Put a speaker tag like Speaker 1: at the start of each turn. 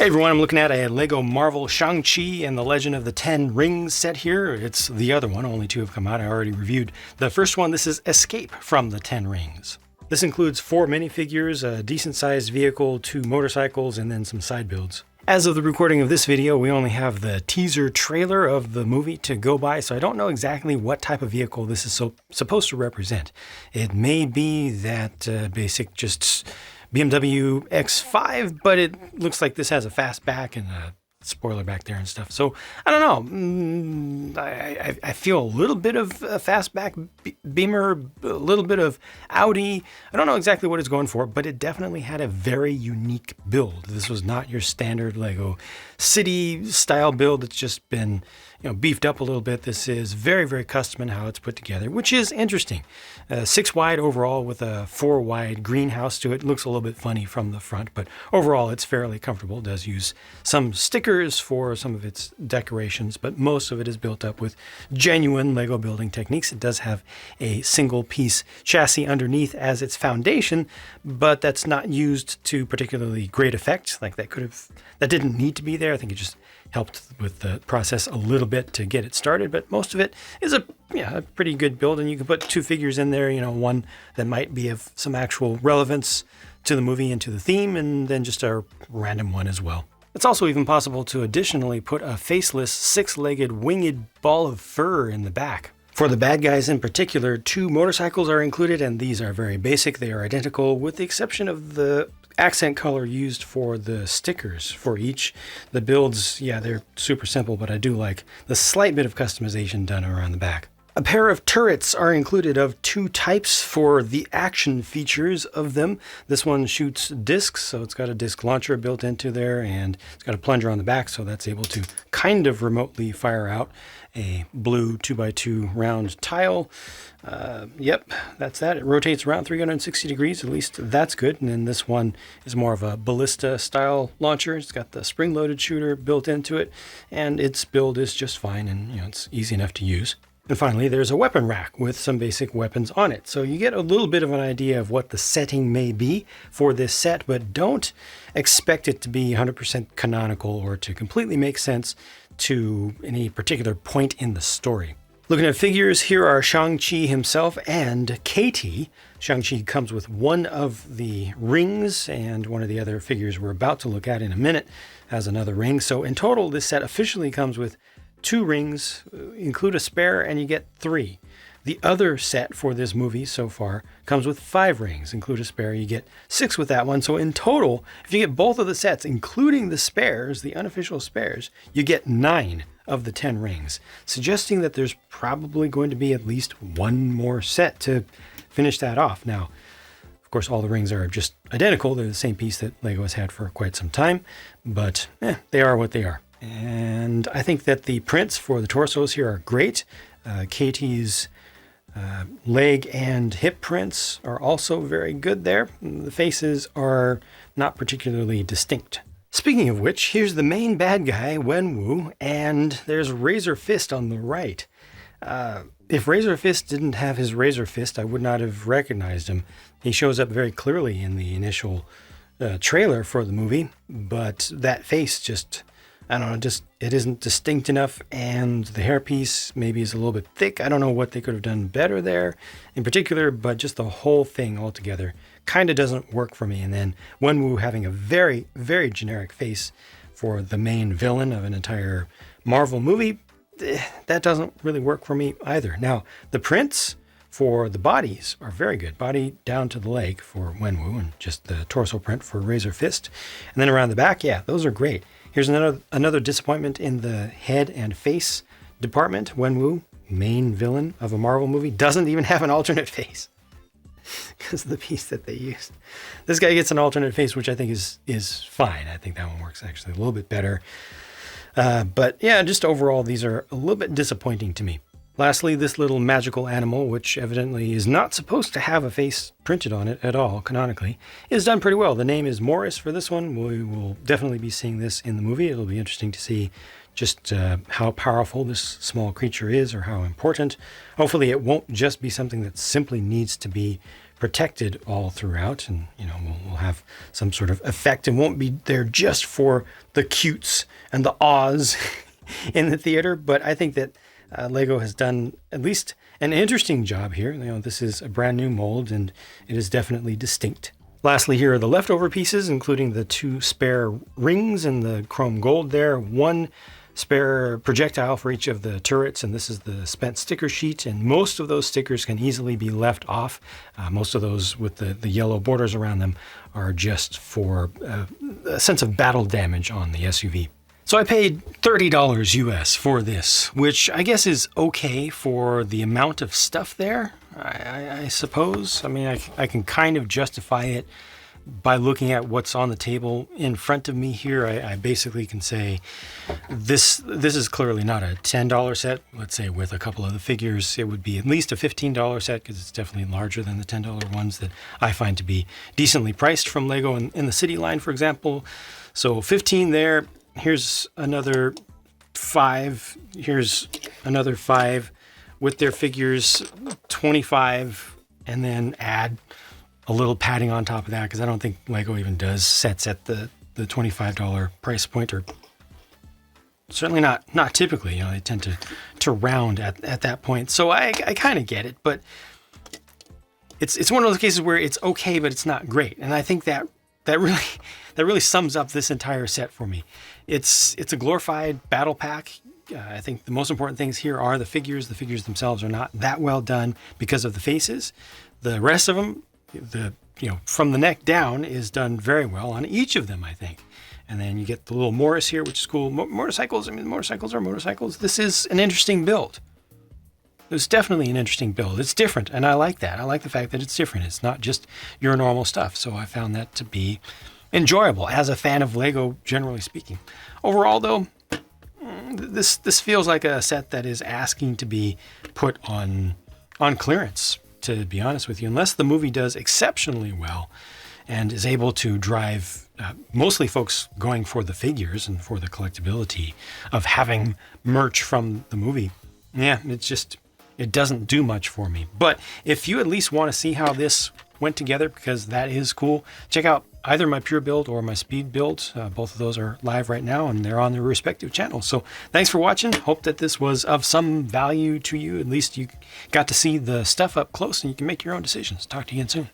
Speaker 1: Hey everyone, I'm looking at a Lego Marvel Shang-Chi and the Legend of the Ten Rings set here. It's the other one, only two have come out. I already reviewed the first one. This is Escape from the Ten Rings. This includes 4 minifigures, a decent-sized vehicle, 2 motorcycles, and then some side builds. As of the recording of this video, we only have the teaser trailer of the movie to go by, so I don't know exactly what type of vehicle this is supposed to represent. It may be that basic just BMW X5, but it looks like this has a fastback and a spoiler back there and stuff. So I don't know. I feel a little bit of a fastback Beamer, a little bit of Audi. I don't know exactly what it's going for, but it definitely had a very unique build. This was not your standard Lego city style build. It's just been, beefed up a little bit. This is very, very custom in how it's put together, which is interesting. 6 wide overall with a 4 wide greenhouse to it. Looks a little bit funny from the front, but overall it's fairly comfortable. It does use some stickers for some of its decorations, but most of it is built up with genuine Lego building techniques. It does have a single piece chassis underneath as its foundation, but that's not used to particularly great effect. Like that didn't need to be there. I think it just helped with the process a little bit to get it started, but most of it is a pretty good build, and you can put 2 figures in there, one that might be of some actual relevance to the movie and to the theme, and then just a random one as well. It's also even possible to additionally put a faceless 6-legged winged ball of fur in the back. For the bad guys in particular, 2 motorcycles are included, and these are very basic. They are identical with the exception of the accent color used for the stickers for each. The builds, they're super simple, but I do like the slight bit of customization done around the back. A pair of turrets are included of 2 types for the action features of them. This one shoots discs, so it's got a disc launcher built into there, and it's got a plunger on the back, so that's able to kind of remotely fire out a blue 2x2 round tile. Yep, that's that. It rotates around 360 degrees, at least that's good. And then this one is more of a ballista style launcher. It's got the spring-loaded shooter built into it, and its build is just fine, and it's easy enough to use. And finally, there's a weapon rack with some basic weapons on it. So you get a little bit of an idea of what the setting may be for this set, but don't expect it to be 100% canonical or to completely make sense to any particular point in the story. Looking at figures, here are Shang-Chi himself and Katie. Shang-Chi comes with one of the rings, and one of the other figures we're about to look at in a minute has another ring. So in total, this set officially comes with 2 rings, include a spare, and you get 3. The other set for this movie so far comes with 5 rings, include a spare, you get 6 with that one. So in total, if you get both of the sets, including the spares, the unofficial spares, you get 9 of the 10 rings, suggesting that there's probably going to be at least one more set to finish that off. Now, of course, all the rings are just identical. They're the same piece that Lego has had for quite some time, but they are what they are. And I think that the prints for the torsos here are great. Katie's leg and hip prints are also very good there. The faces are not particularly distinct. Speaking of which, here's the main bad guy, Wenwu, and there's Razor Fist on the right. If Razor Fist didn't have his Razor Fist, I would not have recognized him. He shows up very clearly in the initial trailer for the movie, but that face just, I don't know, it isn't distinct enough, and the hairpiece maybe is a little bit thick. I don't know what they could have done better there in particular, but just the whole thing altogether kind of doesn't work for me. And then Wenwu having a very, very generic face for the main villain of an entire Marvel movie, that doesn't really work for me either. Now, the prints for the bodies are very good. Body down to the leg for Wenwu, and just the torso print for Razor Fist. And then around the back, those are great. Here's another disappointment in the head and face department. Wenwu, main villain of a Marvel movie, doesn't even have an alternate face because of the piece that they used. This guy gets an alternate face, which I think is fine. I think that one works actually a little bit better. But just overall, these are a little bit disappointing to me. Lastly, this little magical animal, which evidently is not supposed to have a face printed on it at all, canonically, is done pretty well. The name is Morris for this one. We will definitely be seeing this in the movie. It'll be interesting to see just how powerful this small creature is, or how important. Hopefully it won't just be something that simply needs to be protected all throughout, and we'll have some sort of effect and won't be there just for the cutes and the awes in the theater. But I think that Lego has done at least an interesting job here. This is a brand new mold and it is definitely distinct. Lastly, here are the leftover pieces, including the 2 spare rings and the chrome gold there, 1 spare projectile for each of the turrets, and this is the spent sticker sheet, and most of those stickers can easily be left off. Most of those with the yellow borders around them are just for a sense of battle damage on the SUV. So I paid $30 US for this, which I guess is okay for the amount of stuff there, I suppose. I mean, I can kind of justify it by looking at what's on the table in front of me here. I basically can say this is clearly not a $10 set. Let's say with a couple of the figures, it would be at least a $15 set, because it's definitely larger than the $10 ones that I find to be decently priced from Lego in the City line, for example. So 15 there. Here's another 5. Here's another 5 with their figures, 25, and then add a little padding on top of that, because I don't think Lego even does sets at the $25 price point, or certainly not typically. They tend to round at that point. So I kind of get it, but it's one of those cases where it's okay, but it's not great. And I think that really sums up this entire set for me. It's a glorified battle pack. I think the most important things here are the figures. The figures themselves are not that well done because of the faces. The rest of them, from the neck down, is done very well on each of them, I think. And then you get the little Morris here, which is cool. Motorcycles, motorcycles are motorcycles. This is an interesting build. It's definitely an interesting build. It's different, and I like that. I like the fact that it's different. It's not just your normal stuff. So I found that to be enjoyable as a fan of Lego, generally speaking. Overall, though, this feels like a set that is asking to be put on clearance, to be honest with you, unless the movie does exceptionally well and is able to drive mostly folks going for the figures and for the collectability of having merch from the movie. Yeah, it doesn't do much for me. But if you at least want to see how this went together, because that is cool, check out either my pure build or my speed build. Both of those are live right now and they're on their respective channels. So thanks for watching. Hope that this was of some value to you. At least you got to see the stuff up close and you can make your own decisions. Talk to you again soon.